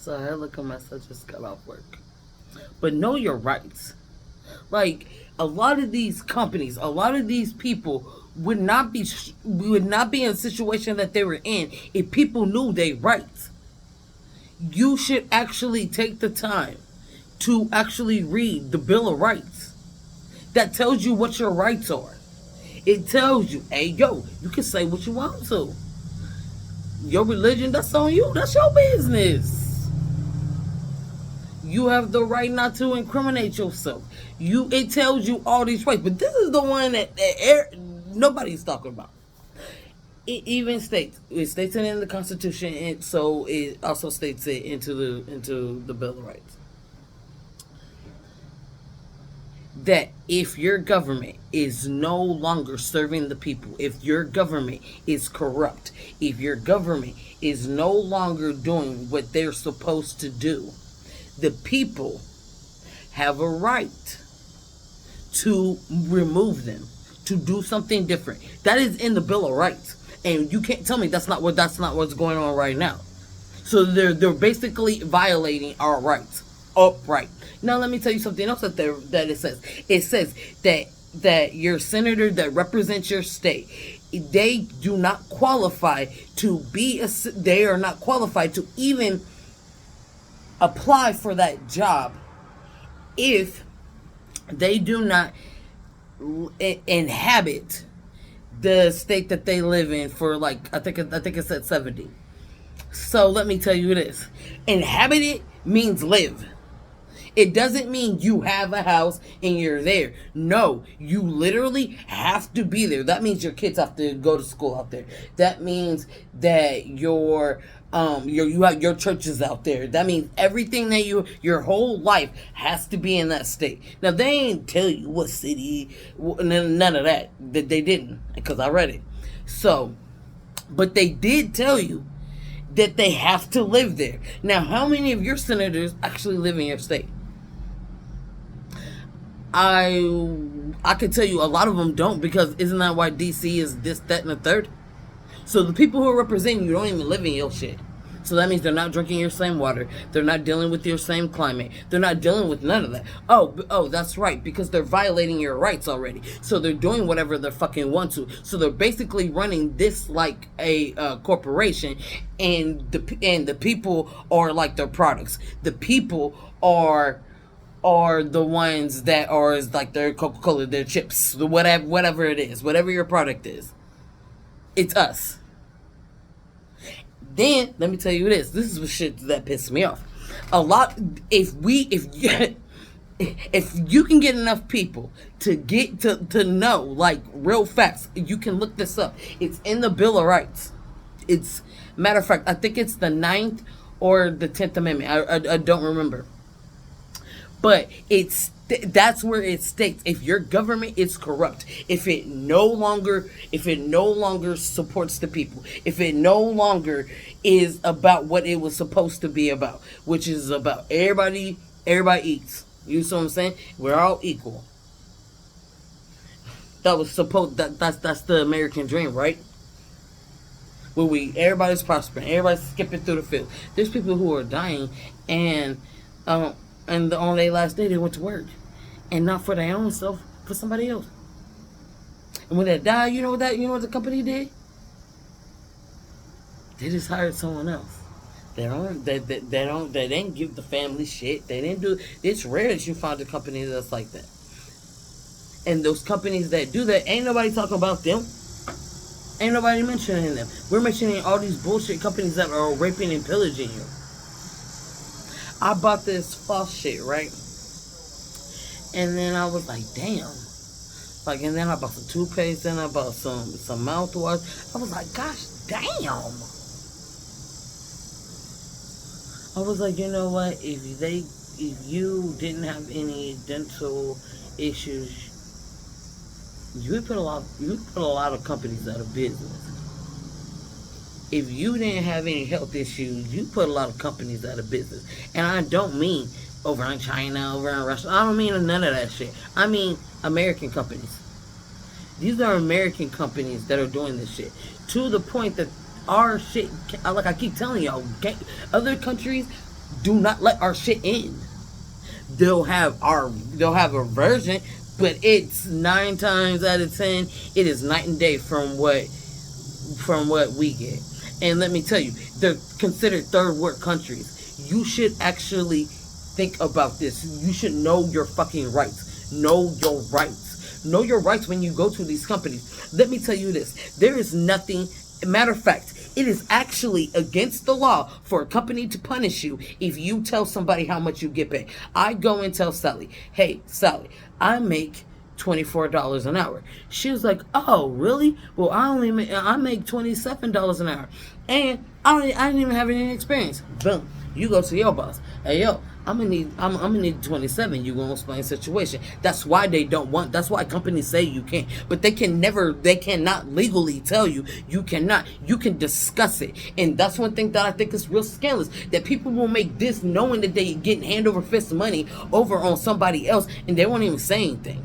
So I look a mess. I just got off work. But know your rights. Like a lot of these companies, a lot of these people would not be in a situation that they were in if people knew their rights. You should actually take the time to actually read the Bill of Rights that tells you what your rights are. It tells you, hey, yo, you can say what you want to. Your religion, that's on you. That's your business. You have the right not to incriminate yourself. It tells you all these rights, but this is the one that nobody's talking about. It even states it in the Constitution, and so it also states it into the Bill of Rights that if your government is no longer serving the people, if your government is corrupt, if your government is no longer doing what they're supposed to do, the people have a right to remove them, to do something different. That is in the Bill of Rights. And you can't tell me that's not what's going on right now. So they're basically violating our rights upright. Now let me tell you something else that it says. It says that your senator that represents your state, they do not qualify to be they are not qualified to even apply for that job if they do not inhabit the state that they live in for like I think it said 70. So let me tell you this. Inhabit it means live. It doesn't mean you have a house and you're there. No, you literally have to be there. That means your kids have to go to school out there. That means that your church is out there. That means everything that your whole life has to be in that state. Now they ain't tell you what city, none of that. They didn't, because I read it. So, but they did tell you that they have to live there. Now, how many of your senators actually live in your state? I could tell you a lot of them don't, because isn't that why DC is this, that, and the third? So the people who are representing you don't even live in your shit. So that means they're not drinking your same water. They're not dealing with your same climate. They're not dealing with none of that. Oh, that's right, because they're violating your rights already. So they're doing whatever they fucking want to. So they're basically running this like a corporation, and the people are like their products. The people are the ones that are like their Coca-Cola, their chips, whatever it is, whatever your product is. It's us. Then let me tell you this. This is what shit that pisses me off. A lot. If you can get enough people to get to know like real facts, you can look this up. It's in the Bill of Rights. It's matter of fact, I think it's the 9th or the 10th Amendment. I don't remember. But that's where it states if your government is corrupt, if it no longer supports the people, if it no longer is about what it was supposed to be about, which is about everybody eats. You see what I'm saying? We're all equal. That's the American dream, right? Where everybody's prospering, everybody's skipping through the field. There's people who are dying, and on their last day they went to work, and not for their own self, for somebody else. And when they die, you know what the company did? They just hired someone else. They didn't give the family shit. They didn't do. It's rare that you find a company that's like that. And those companies that do that, ain't nobody talking about them. Ain't nobody mentioning them. We're mentioning all these bullshit companies that are raping and pillaging you. I bought this false shit, right? And then I was like, damn. Like, and then I bought some toothpaste, then I bought some mouthwash. I was like, gosh, damn. I was like, you know what? If you didn't have any dental issues, you would put a lot of companies out of business. If you didn't have any health issues, you put a lot of companies out of business. And I don't mean over in China, over in Russia. I don't mean none of that shit. I mean American companies. These are American companies that are doing this shit. To the point that our shit, like I keep telling y'all, other countries Do not let our shit in. They'll have a version, but it's 9 times out of 10, it is night and day from what we get. And let me tell you, they're considered third world countries. You should actually think about this. You should know your fucking rights. Know your rights. Know your rights when you go to these companies. Let me tell you this. There is nothing, matter of fact, it is actually against the law for a company to punish you if you tell somebody how much you get paid. I go and tell Sally, hey, Sally, I make $24 an hour. She was like, oh, really? Well, I make $27 an hour. And I didn't even have any experience. Boom. You go to your boss. Hey, yo, I'm gonna need 27. You gonna explain the situation. That's why they don't want. That's why companies say you can't. But they cannot legally tell you you cannot. You can discuss it, and that's one thing that I think is real scandalous. That people will make this knowing that they getting hand over fist money over on somebody else, and they won't even say anything.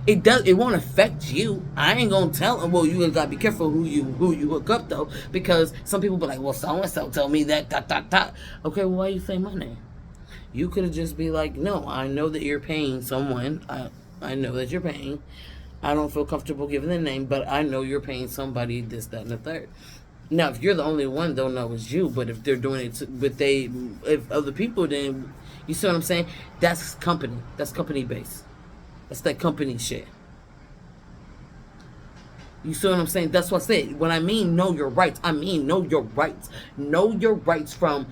It won't affect you. I ain't gonna tell them. Well, you gotta be careful who you hook up though, because some people be like, well, so and so tell me that Okay, well, why you say my name? You could have just be like, no, I know that you're paying someone. I know that you're paying. I don't feel comfortable giving the name, but I know you're paying somebody this, that, and the third. Now, if you're the only one, they'll know it's you. But if they're doing it, if other people, then you see what I'm saying? That's company. That's company based. That's that company shit. You see what I'm saying? That's what I said. When I mean know your rights, I mean know your rights. Know your rights from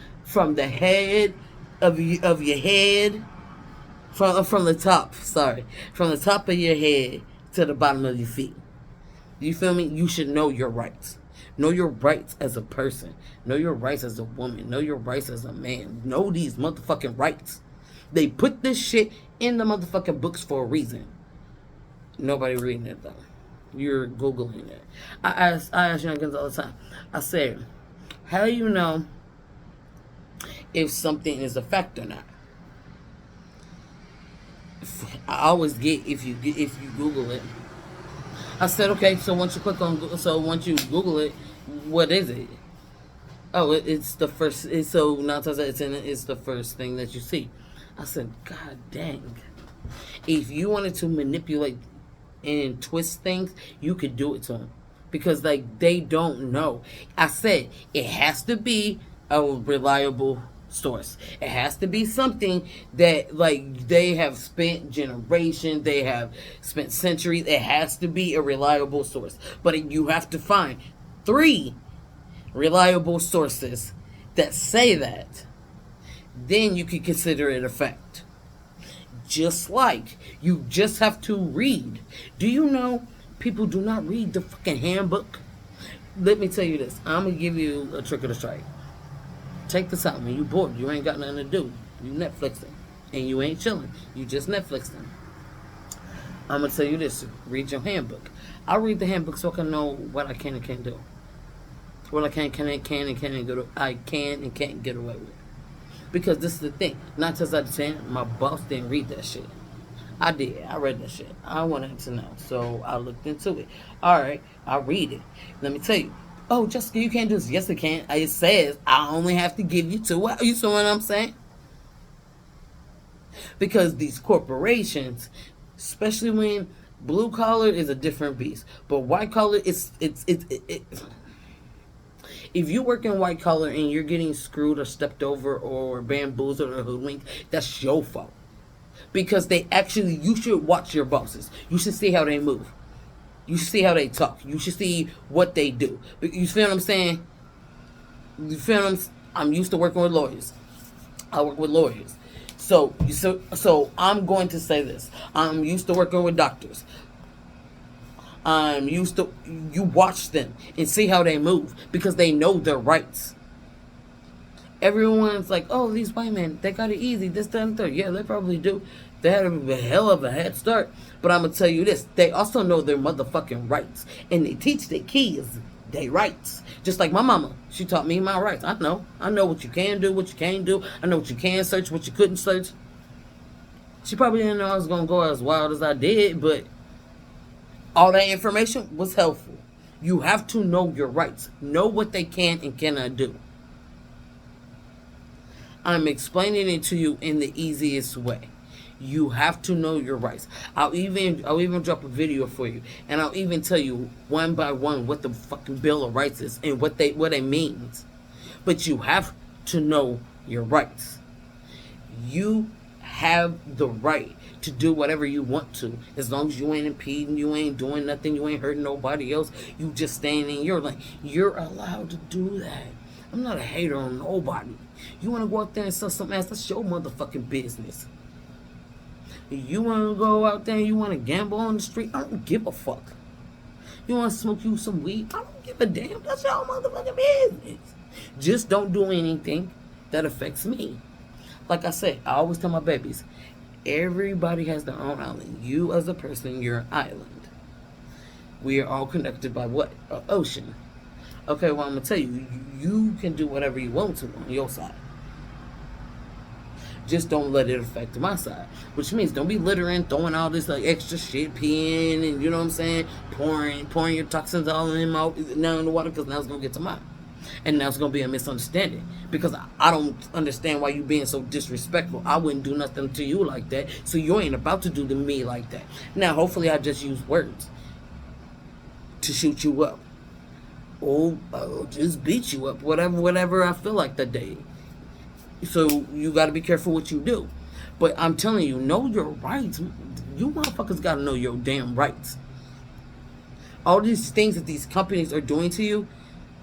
the head of your head, from the top. Sorry, from the top of your head to the bottom of your feet. You feel me? You should know your rights. Know your rights as a person. Know your rights as a woman. Know your rights as a man. Know these motherfucking rights. They put this shit in the motherfucking books for a reason. Nobody reading it though. You're Googling it. I ask young kids all the time. I say, how do you know if something is a fact or not? I always get if you Google it. I said, okay, so once you Google it, what is it? Oh, it's the first. So 9 times out of 10, it's the first thing that you see. I said, God dang. If you wanted to manipulate and twist things, you could do it to them. Because, like, they don't know. I said, it has to be a reliable source. It has to be something that, like, they have spent generations, they have spent centuries. It has to be a reliable source. But you have to find 3 reliable sources that say that. Then you can consider it a fact. Just like you just have to read. Do you know people do not read the fucking handbook? Let me tell you this. I'm going to give you a trick of the strike. Take this out. When you bored, you ain't got nothing to do. You Netflixing. And you ain't chilling. You just Netflixing. I'm going to tell you this. Read your handbook. I read the handbook so I can know what I can and can't do. What I can and can't get away with. Because this is the thing. 9 times out of 10, my boss didn't read that shit. I did. I read that shit. I wanted him to know. So I looked into it. Alright, I read it. Let me tell you. Oh, Jessica, you can't do this. Yes, I can. It says I only have to give you 2 hours. You see what I'm saying? Because these corporations, especially when blue collar is a different beast. But white collar, it's if you work in white collar and you're getting screwed or stepped over or bamboozled or hoodwinked, that's your fault. Because you should watch your bosses. You should see how they move. You should see how they talk. You should see what they do. You feel what I'm saying? You feel what I'm used to working with lawyers. I work with lawyers. So I'm going to say this. I'm used to working with doctors. You watch them and see how they move because they know their rights. Everyone's like, oh, these white men, they got it easy, this, that, and third. Yeah, they probably do. They had a hell of a head start. But I'm going to tell you this. They also know their motherfucking rights. And they teach their kids their rights. Just like my mama. She taught me my rights. I know. I know what you can do, what you can't do. I know what you can search, what you couldn't search. She probably didn't know I was going to go as wild as I did, but all that information was helpful. You have to know your rights. Know what they can and cannot do. I'm explaining it to you in the easiest way. You have to know your rights. I'll even drop a video for you, and I'll even tell you one by one what the fucking Bill of Rights is and what it means. But you have to know your rights. You have the right to do whatever you want to, as long as you ain't impeding, you ain't doing nothing, you ain't hurting nobody else. You just staying in your lane. You're allowed to do that. I'm not a hater on nobody. You want to go out there and sell some ass? That's your motherfucking business. You want to go out there and you want to gamble on the street? I don't give a fuck. You want to smoke you some weed? I don't give a damn. That's your motherfucking business. Just don't do anything that affects me. Like I said, I always tell my babies, everybody has their own island. You as a person, you're an island. We are all connected by what? An ocean. Okay, well, I'm going to tell you, you can do whatever you want to on your side. Just don't let it affect my side. Which means don't be littering, throwing all this like extra shit, peeing, and you know what I'm saying? Pouring your toxins all in now in the water, because now it's going to get to mine. And now it's going to be a misunderstanding. Because I don't understand why you being so disrespectful. I wouldn't do nothing to you like that. So you ain't about to do to me like that. Now, hopefully I just use words to shoot you up. Or just beat you up. Whatever I feel like that day. So you got to be careful what you do. But I'm telling you, know your rights. You motherfuckers got to know your damn rights. All these things that these companies are doing to you,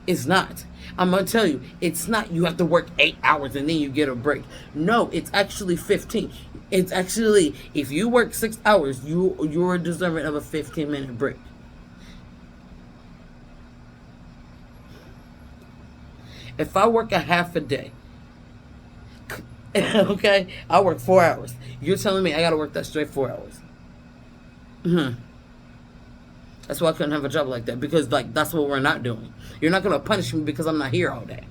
it's not. I'm going to tell you, it's not you have to work 8 hours and then you get a break. No, it's actually 15. It's actually, if you work 6 hours, you're deserving of a 15-minute break. If I work a half a day, okay, I work 4 hours. You're telling me I got to work that straight 4 hours. That's why I couldn't have a job like that, because like that's what we're not doing. You're not gonna punish me because I'm not here all day.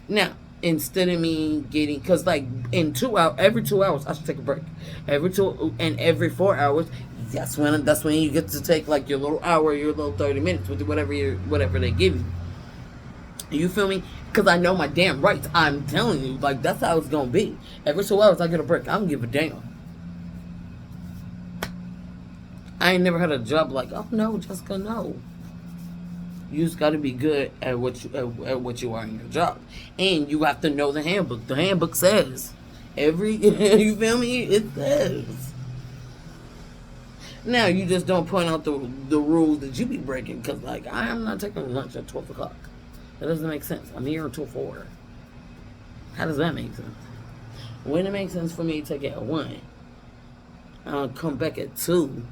Now, instead of me getting, because like in 2 hours, every 2 hours I should take a break. Every 4 hours, that's when you get to take like your little hour, your little 30 minutes with whatever they give you. You feel me? Because I know my damn rights. I'm telling you, like that's how it's gonna be. Every 2 hours I get a break. I don't give a damn. I ain't never had a job like, oh no, Jessica, no. You just got to be good at what you are in your job, and you have to know the handbook. The handbook says you feel me? It says. Now you just don't point out the rules that you be breaking, because like I am not taking lunch at 12 o'clock. That doesn't make sense. I'm here until 4. How does that make sense? When it makes sense for me to take it at 1, I'll come back at 2.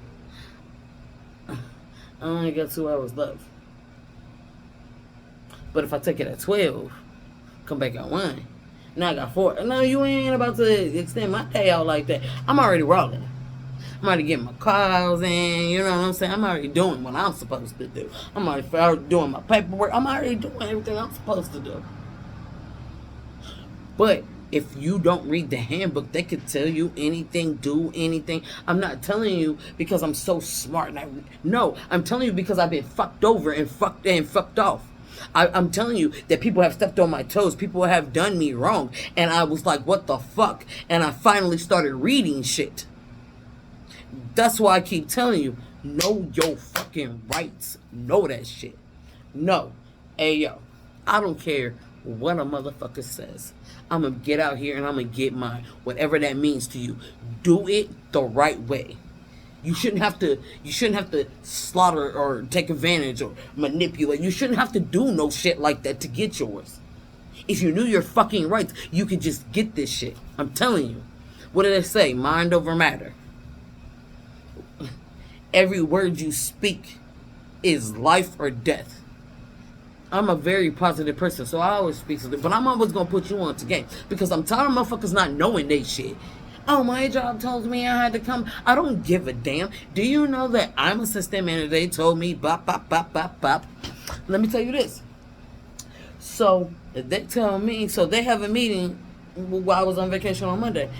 I only got 2 hours left. But if I take it at 12, come back at 1, now I got 4. No, you ain't about to extend my day out like that. I'm already rolling. I'm already getting my calls in, you know what I'm saying? I'm already doing what I'm supposed to do. I'm already doing my paperwork. I'm already doing everything I'm supposed to do. But if you don't read the handbook, they could tell you anything, do anything. I'm not telling you because I'm so smart. No, I'm telling you because I've been fucked over and fucked off. I'm telling you that people have stepped on my toes. People have done me wrong. And I was like, what the fuck? And I finally started reading shit. That's why I keep telling you, know your fucking rights. Know that shit. No. Hey, yo, I don't care what a motherfucker says. I'm going to get out here and I'm going to get mine. Whatever that means to you. Do it the right way. You shouldn't have to slaughter or take advantage or manipulate. You shouldn't have to do no shit like that to get yours. If you knew your fucking rights, you could just get this shit. I'm telling you. What did they say? Mind over matter. Every word you speak is life or death. I'm a very positive person, so I always speak to them. But I'm always going to put you on to game. Because I'm tired of motherfuckers not knowing they shit. Oh, my job told me I had to come. I don't give a damn. Do you know that I'm assistant manager? They told me, bop, bop, bop, bop, bop. Let me tell you this. So, they tell me, so they have a meeting while I was on vacation on Monday.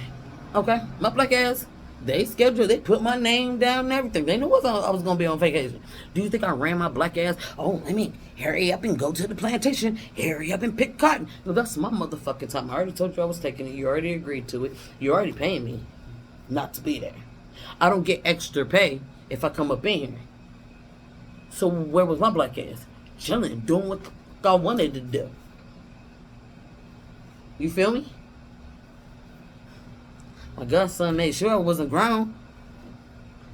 Okay? My black ass They scheduled, they put my name down and everything. They knew I was going to be on vacation. Do you think I ran my black ass? Oh, let me hurry up and go to the plantation. Hurry up and pick cotton. No, that's my motherfucking time. I already told you I was taking it. You already agreed to it. You're already paying me not to be there. I don't get extra pay if I come up in here. So where was my black ass? Chilling, doing what I wanted to do. You feel me? My godson made sure I wasn't grown.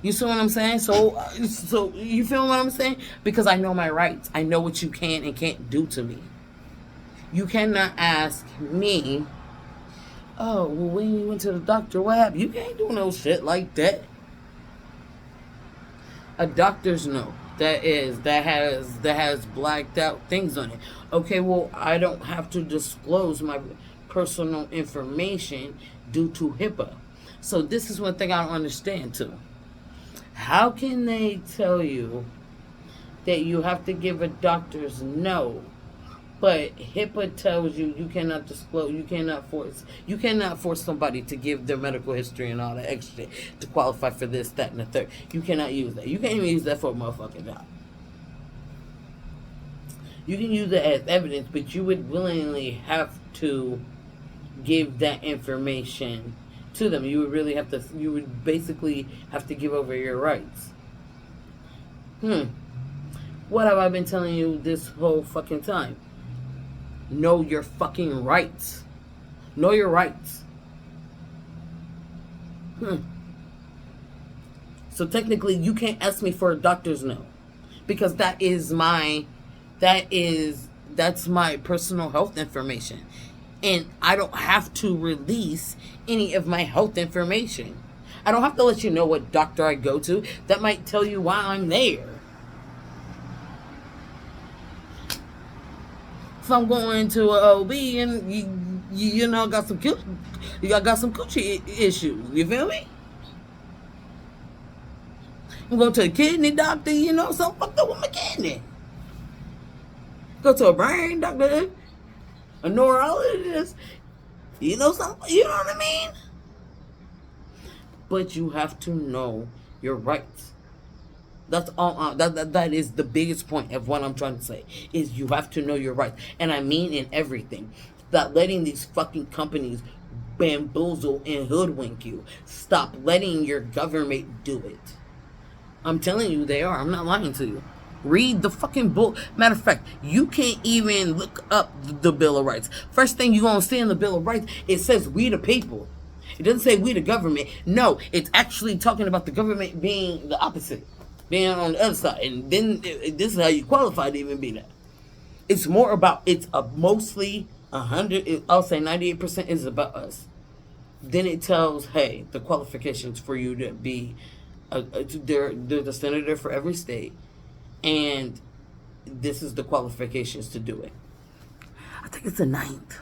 You see what I'm saying? So you feel what I'm saying? Because I know my rights. I know what you can and can't do to me. You cannot ask me, oh, well, when you went to the doctor, what happened? You can't do no shit like that. A doctor's note that has blacked out things on it. Okay, well, I don't have to disclose my personal information due to HIPAA. So this is one thing I don't understand too. How can they tell you that you have to give a doctor's note, but HIPAA tells you you cannot disclose, you cannot force somebody to give their medical history and all that extra to qualify for this, that, and the third. You cannot use that. You can't even use that for a motherfucking job. You can use it as evidence, but you would willingly have to give that information to them. You would basically have to give over your rights. What have I been telling you this whole fucking time? Know your fucking rights. Know your rights. So technically you can't ask me for a doctor's note, because that's my personal health information. And I don't have to release any of my health information. I don't have to let you know what doctor I go to. That might tell you why I'm there. If I'm going to an OB and you know got some coochie issues, you feel me? I'm going to a kidney doctor, you know, something fucked up with my kidney. Go to a brain doctor, a neurologist, you know something, you know what I mean? But you have to know your rights. That's all. That is the biggest point of what I'm trying to say, is you have to know your rights. And I mean in everything. Stop letting these fucking companies bamboozle and hoodwink you. Stop letting your government do it. I'm telling you, they are. I'm not lying to you. Read the fucking book. Matter of fact, you can't even look up the Bill of Rights. First thing you're going to see in the Bill of Rights, it says we the people. It doesn't say we the government. No, it's actually talking about the government being the opposite, being on the other side. And then this is how you qualify to even be that. It's more about, it's mostly 100, I'll say 98% is about us. Then it tells, hey, the qualifications for you to be, they're the senator for every state. And this is the qualifications to do it. I think it's the 9th.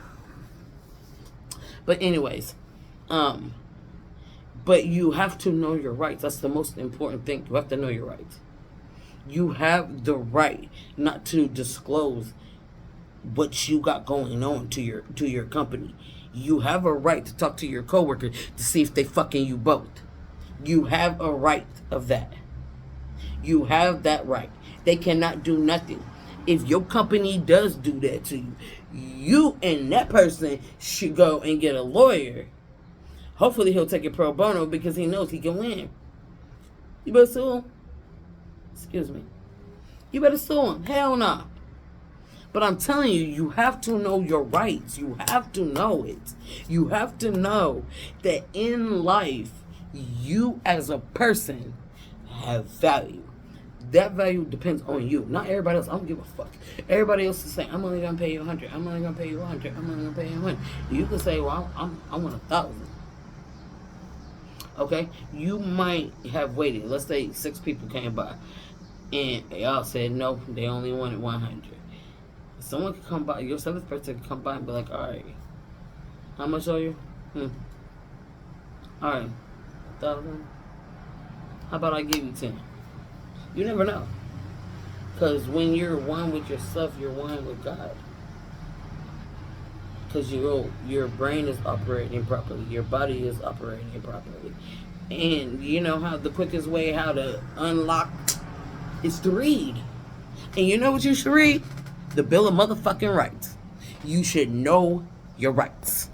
But anyways, but you have to know your rights. That's the most important thing. You have to know your rights. You have the right not to disclose what you got going on to your company. You have a right to talk to your coworker to see if they fucking you both. You have a right of that. You have that right. They cannot do nothing. If your company does do that to you, you and that person should go and get a lawyer. Hopefully he'll take it pro bono because he knows he can win. You better sue him. Excuse me. You better sue him. Hell no. But I'm telling you, you have to know your rights. You have to know it. You have to know that in life, you as a person have value. That value depends on you, not everybody else. I don't give a fuck. Everybody else is saying, I'm only gonna pay you 100. I'm only gonna pay you 100. I'm only gonna pay you 100. You can say, well, I want 1,000. Okay, you might have waited. Let's say 6 people came by, and they all said no. They only wanted 100. Someone could come by. Your 7th person could come by and be like, all right, how much are you? All right, 1,000. How about I give you 10? You never know. Because when you're one with yourself, you're one with God. Because your brain is operating properly. Your body is operating properly. And you know how the quickest way how to unlock is to read. And you know what you should read? The Bill of Motherfucking Rights. You should know your rights.